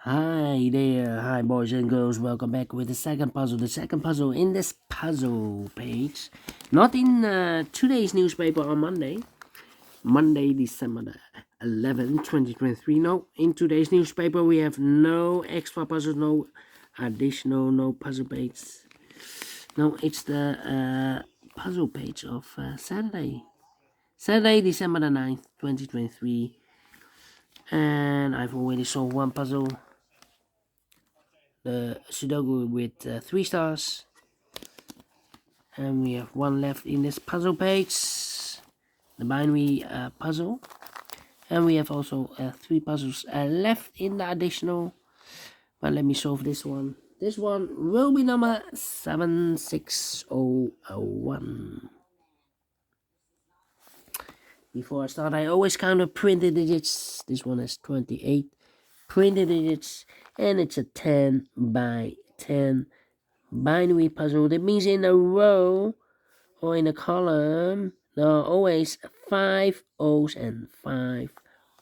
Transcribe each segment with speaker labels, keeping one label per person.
Speaker 1: Hi there, hi boys and girls, welcome back with the second puzzle. The second puzzle in this puzzle page, not in today's newspaper on Monday, December the 11th, 2023. No, in today's newspaper we have no extra puzzles, no additional, no puzzle page. No, it's the puzzle page of Saturday, December the 9th, 2023. And I've already solved one puzzle. The Sudoku with 3 stars, and we have one left in this puzzle page, the binary puzzle, and we have also 3 puzzles left in the additional, but let me solve this one. This one will be number 76001. Before I start, I always count the printed digits. This one has 28 printed digits, and it's a 10 by 10 binary puzzle. That means in a row or in a column there are always 5 O's and 5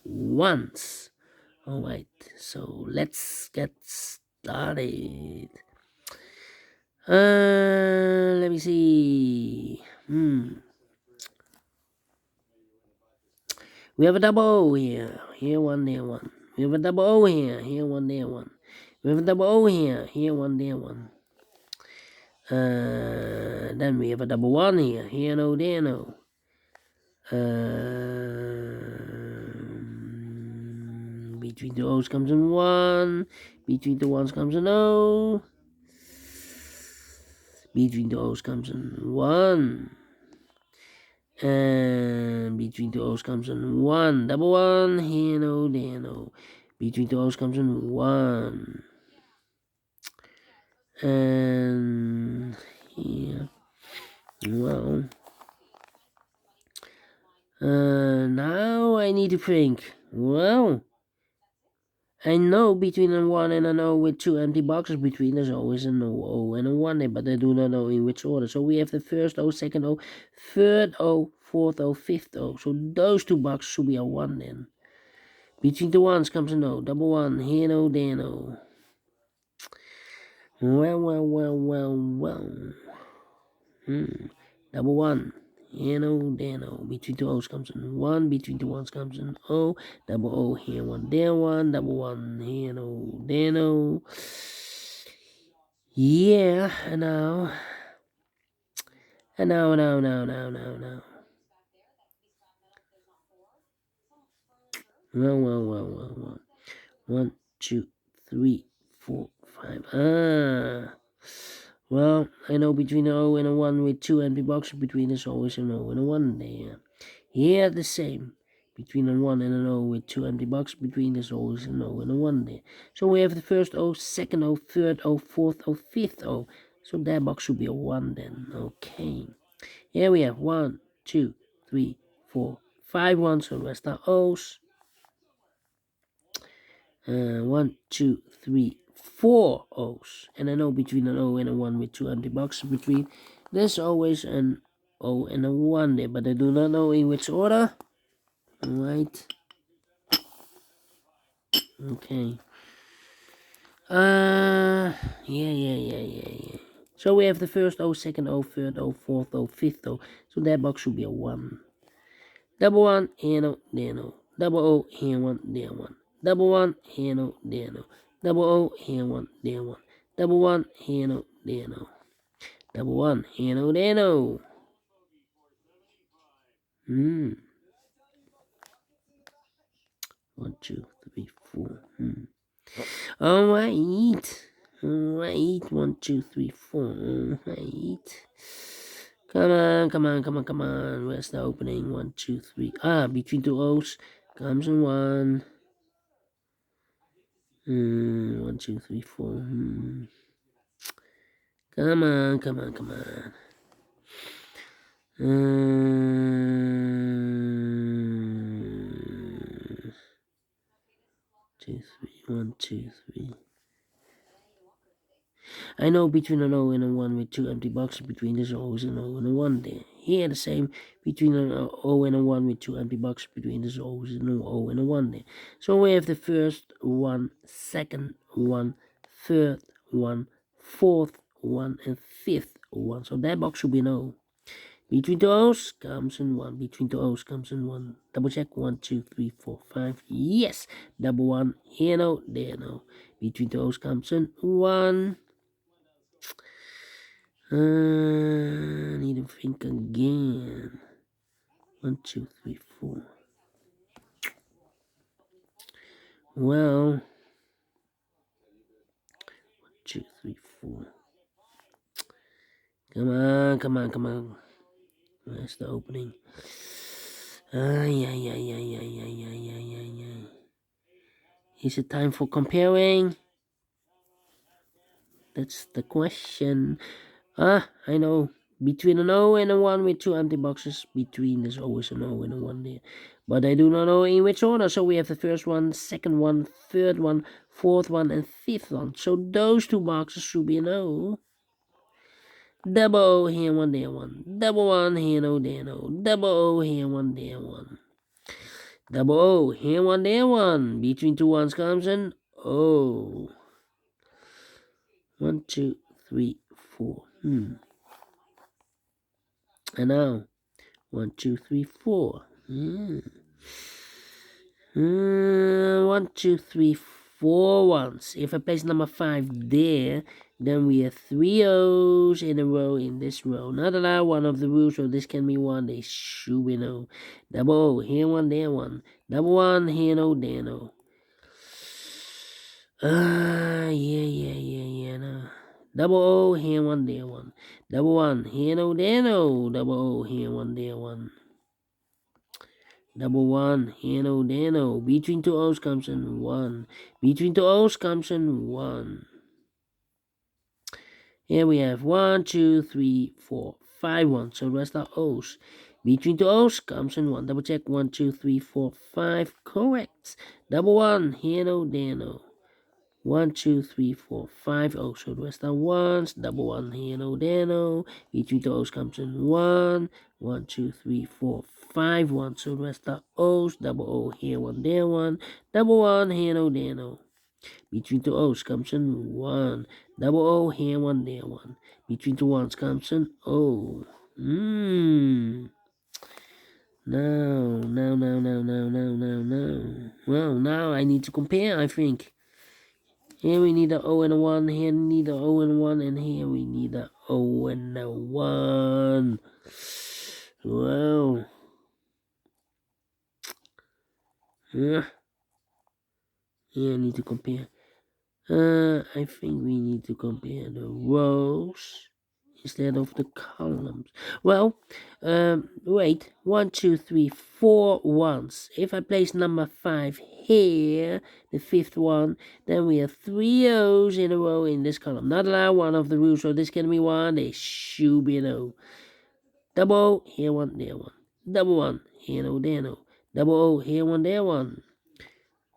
Speaker 1: 1's. Alright, so let's get started. Let me see. We have a double O here. Here one, there one. We have a double O here. Here one, there one. We have a double O here. Here one, there one. Then we have a double 1 here. Here no, there no. Between the O's comes an 1. Between the 1's comes an O. Between the O's comes an 1. And between the O's comes an 1. Double 1. Here no, there no. Between the O's comes an 1. And here. Well. Now I need to think. Well, I know between a 1 and an O with 2 empty boxes between, there's always an O and a 1 there, but I do not know in which order. So we have the first O, second O, third O, fourth O, fifth O. So those 2 boxes should be a 1 then. Between the 1's comes an O, double 1, here no, there no. Well. Double 1. Here no, there no. Between the O's comes an 1. Between the 1's comes an O. Double O, here 1, there 1. Double 1, here no, there no. Yeah, now. Well. 1, 2, 3, 4, 5. Well, I know between an O and a 1 with 2 empty boxes between, there's always an O and a 1 there. Here the same. Between a 1 and an O with 2 empty boxes between, there's always an O and a 1 there. So we have the first O, second O, third O, fourth O, fifth O. So that box should be a 1 then. Okay. Here we have 1, 2, 3, 4, 5 1s. So the rest are O's. 1, 2, 3, 4 O's. And I know between an O and a 1 with 2 empty boxes between, there's always an O and a 1 there, but I do not know in which order. Alright. Okay. Yeah. So we have the first O, second O, third O, fourth O, fifth O. So that box should be a 1. Double 1, here no, there no. Double O, here 1, there 1. Double 1, here no, there no. Double O, here 1, there 1. Double 1, here no, there no. Double 1, here no, there no. 1, 2, 3, 4. Alright. 1, 2, 3, 4. Alright. Come on. Where's the opening? 1, 2, 3. Between 2 O's comes in 1. 1, 2, 3, 4. Come on. 2, 3. 1, 2, 3. I know between an O and a 1 with 2 empty boxes between, there's always an O and a 1 there. Here the same, between an O and a 1 with 2 empty boxes between, there's always an O and a 1 there. So we have the first one, second one, third one, fourth one, and fifth one. So that box should be an O. Between the O's comes in 1. Between the O's comes in 1. Double check. 1, 2, 3, 4, 5. Yes. Double 1. Here no. There no. Between the O's comes in 1. I need to think again. 1, 2, 3, 4. Well. 1, 2, 3, 4. Come on, come on, come on. Where's the opening? Yeah. Is it time for comparing? That's the question. I know. Between an O and a 1 with 2 empty boxes between, there's always an O and a 1 there. But I do not know in which order. So we have the first one, second one, third one, fourth one, and fifth one. So those 2 boxes should be an O. Double O here, 1 there, 1. Double 1 here, no there, no. Double O here, 1 there, 1. Double O here, 1 there, 1. Between 2 ones comes an O. 1, 2, 3, 4. And now, 1, 2, 3, 4. 1, 2, 3, 4 ones. If I place number 5 there, then we have 3 O's in a row in this row. Not allowed, one of the rules, so this can be 1. They should be no. Double O, here 1, there 1. Double 1, here no, there no. Yeah, no. Double O, here 1, there 1. Double 1, here no, there no. Double O, here 1, there 1. Double 1, here no, there no. Between 2 O's comes in 1. Between 2 O's comes in 1. Here we have 1, 2, 3, 4, 5 ones. So the rest are O's. Between 2 O's comes in 1. Double check. 1, 2, 3, 4, 5. Correct. Double 1, here no, there no. 1, 2, 3, 4, 5 O's. So the rest are 1s. Double 1 here, no, there, no. Between the O's comes in 1. 1, 2, 3, 4, 5 1. So the rest are O's. Double O here, 1, there, 1. Double 1 here, no, there, no. Between the O's comes in 1. Double O here, 1, there, 1. Between the 1's comes in O. No. Well, now I need to compare, I think. Here we need an O and a 1, here we need an O and a 1, and here we need an O and a 1. Well. Yeah, I need to compare. I think we need to compare the rows instead of the columns. Well, wait. 1, 2, 3, 4 ones. If I place number 5 here, the 5th one, then we have 3 O's in a row in this column. Not allowed, one of the rules, so this can be 1. They should be an O. Double O, here 1, there 1. Double 1, here no, there no. Double O, here 1, there 1.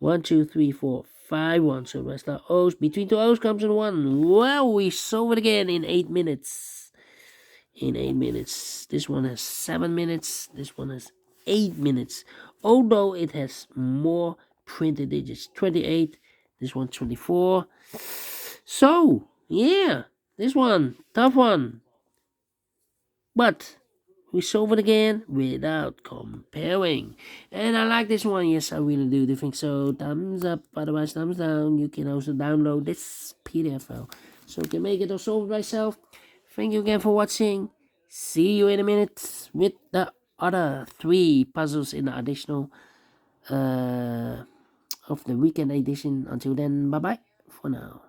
Speaker 1: 1, 2, 3, 4, 5 1. So the rest are O's. Between 2 O's comes in 1. Well, we solve it again in 8 minutes. In 8 minutes. This one has 7 minutes. This one has 8 minutes. Although it has more printed digits. 28. This one 24. So, yeah. This one. Tough one. But we solve it again without comparing. And I like this one. Yes, I really do. Do you think so? Thumbs up. Otherwise, thumbs down. You can also download this PDF file, so you can make it or solve it myself. Thank you again for watching. See you in a minute with the other 3 puzzles in the additional of the weekend edition. Until then, bye-bye for now.